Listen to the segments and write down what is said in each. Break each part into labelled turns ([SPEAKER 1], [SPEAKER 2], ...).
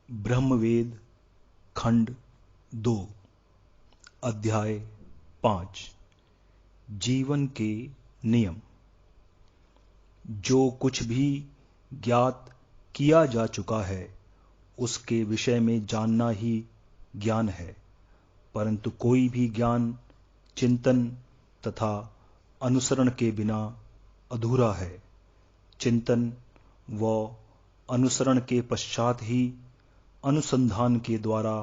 [SPEAKER 1] ब्रह्मवेद खंड 2 अध्याय 5 जीवन के नियम। जो कुछ भी ज्ञात किया जा चुका है उसके विषय में जानना ही ज्ञान है, परंतु कोई भी ज्ञान चिंतन तथा अनुसरण के बिना अधूरा है। चिंतन व अनुसरण के पश्चात ही अनुसंधान के द्वारा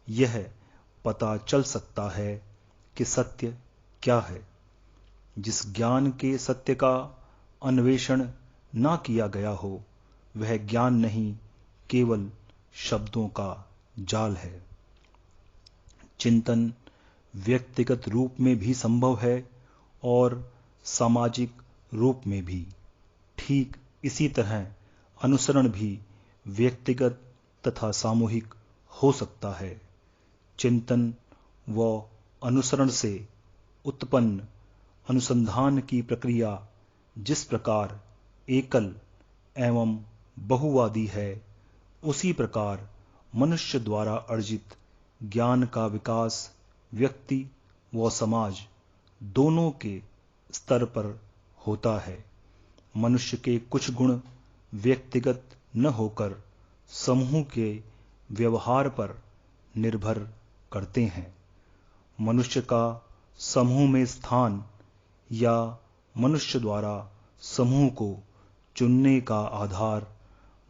[SPEAKER 1] यह पता चल सकता है कि सत्य क्या है। जिस ज्ञान के सत्य का अन्वेषण ना किया गया हो वह ज्ञान नहीं, केवल शब्दों का जाल है। चिंतन व्यक्तिगत रूप में भी संभव है और सामाजिक रूप में भी। ठीक इसी तरह अनुसरण भी व्यक्तिगत तथा सामूहिक हो सकता है। चिंतन व अनुसरण से उत्पन्न अनुसंधान की प्रक्रिया जिस प्रकार एकल एवं बहुवादी है, उसी प्रकार मनुष्य द्वारा अर्जित ज्ञान का विकास व्यक्ति व समाज दोनों के स्तर पर होता है। मनुष्य के कुछ गुण व्यक्तिगत न होकर समूह के व्यवहार पर निर्भर करते हैं। मनुष्य का समूह में स्थान या मनुष्य द्वारा समूह को चुनने का आधार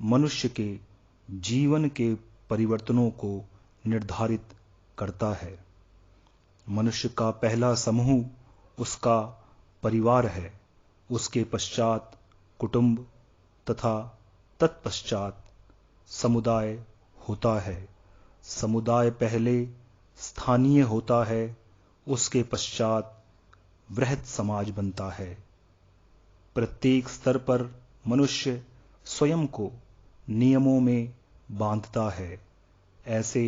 [SPEAKER 1] मनुष्य के जीवन के परिवर्तनों को निर्धारित करता है। मनुष्य का पहला समूह उसका परिवार है, उसके पश्चात कुटुंब तथा तत्पश्चात समुदाय होता है। समुदाय पहले स्थानीय होता है, उसके पश्चात वृहद समाज बनता है। प्रत्येक स्तर पर मनुष्य स्वयं को नियमों में बांधता है। ऐसे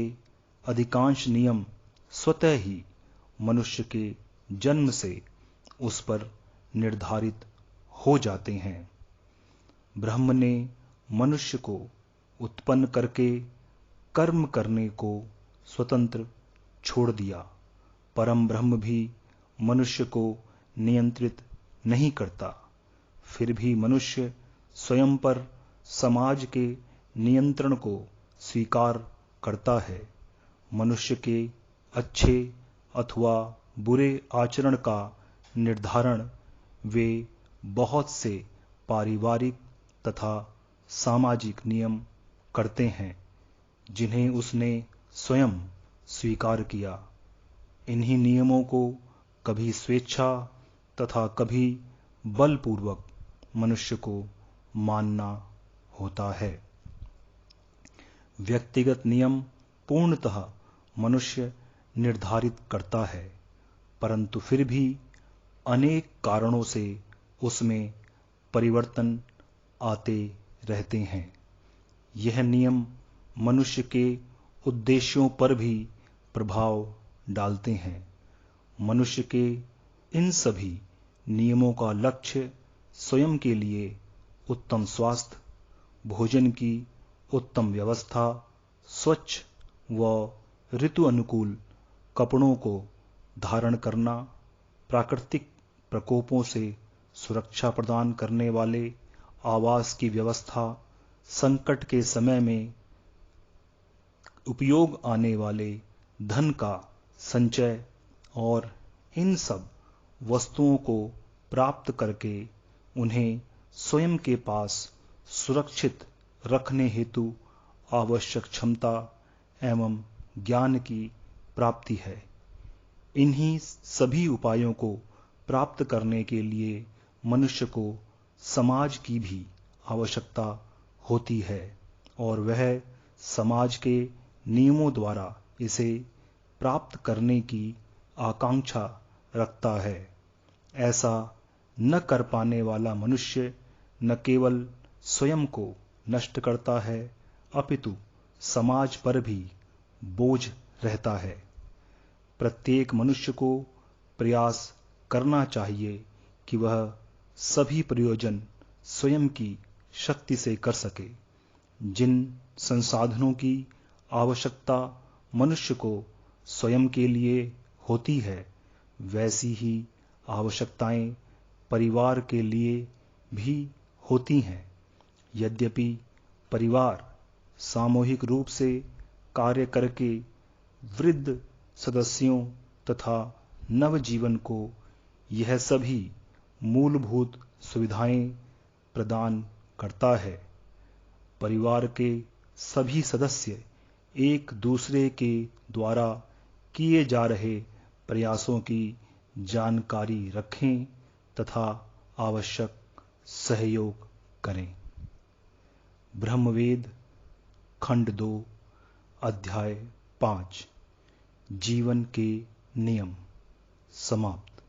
[SPEAKER 1] अधिकांश नियम स्वतः ही मनुष्य के जन्म से उस पर निर्धारित हो जाते हैं। ब्रह्म ने मनुष्य को उत्पन्न करके कर्म करने को स्वतंत्र छोड़ दिया। परम ब्रह्म भी मनुष्य को नियंत्रित नहीं करता। फिर भी मनुष्य स्वयं पर समाज के नियंत्रण को स्वीकार करता है। मनुष्य के अच्छे अथवा बुरे आचरण का निर्धारण वे बहुत से पारिवारिक तथा सामाजिक नियम करते हैं जिन्हें उसने स्वयं स्वीकार किया। इन्हीं नियमों को कभी स्वेच्छा तथा कभी बलपूर्वक मनुष्य को मानना होता है। व्यक्तिगत नियम पूर्णतः मनुष्य निर्धारित करता है, परंतु फिर भी अनेक कारणों से उसमें परिवर्तन आते रहते हैं। यह नियम मनुष्य के उद्देश्यों पर भी प्रभाव डालते हैं। मनुष्य के इन सभी नियमों का लक्ष्य स्वयं के लिए उत्तम स्वास्थ्य, भोजन की उत्तम व्यवस्था, स्वच्छ व ऋतु अनुकूल कपड़ों को धारण करना, प्राकृतिक प्रकोपों से सुरक्षा प्रदान करने वाले आवास की व्यवस्था, संकट के समय में उपयोग आने वाले धन का संचय और इन सब वस्तुओं को प्राप्त करके उन्हें स्वयं के पास सुरक्षित रखने हेतु आवश्यक क्षमता एवं ज्ञान की प्राप्ति है। इन्हीं सभी उपायों को प्राप्त करने के लिए मनुष्य को समाज की भी आवश्यकता होती है और वह समाज के नियमों द्वारा इसे प्राप्त करने की आकांक्षा रखता है। ऐसा न कर पाने वाला मनुष्य न केवल स्वयं को नष्ट करता है, अपितु समाज पर भी बोझ रहता है। प्रत्येक मनुष्य को प्रयास करना चाहिए कि वह सभी प्रयोजन स्वयं की शक्ति से कर सके। जिन संसाधनों की आवश्यकता मनुष्य को स्वयं के लिए होती है, वैसी ही आवश्यकताएं परिवार के लिए भी होती हैं। यद्यपि परिवार सामूहिक रूप से कार्य करके वृद्ध सदस्यों तथा नवजीवन को यह सभी मूलभूत सुविधाएं प्रदान करता है, परिवार के सभी सदस्य एक दूसरे के द्वारा किए जा रहे प्रयासों की जानकारी रखें तथा आवश्यक सहयोग करें। ब्रह्मवेद खंड 2 अध्याय 5 जीवन के नियम समाप्त।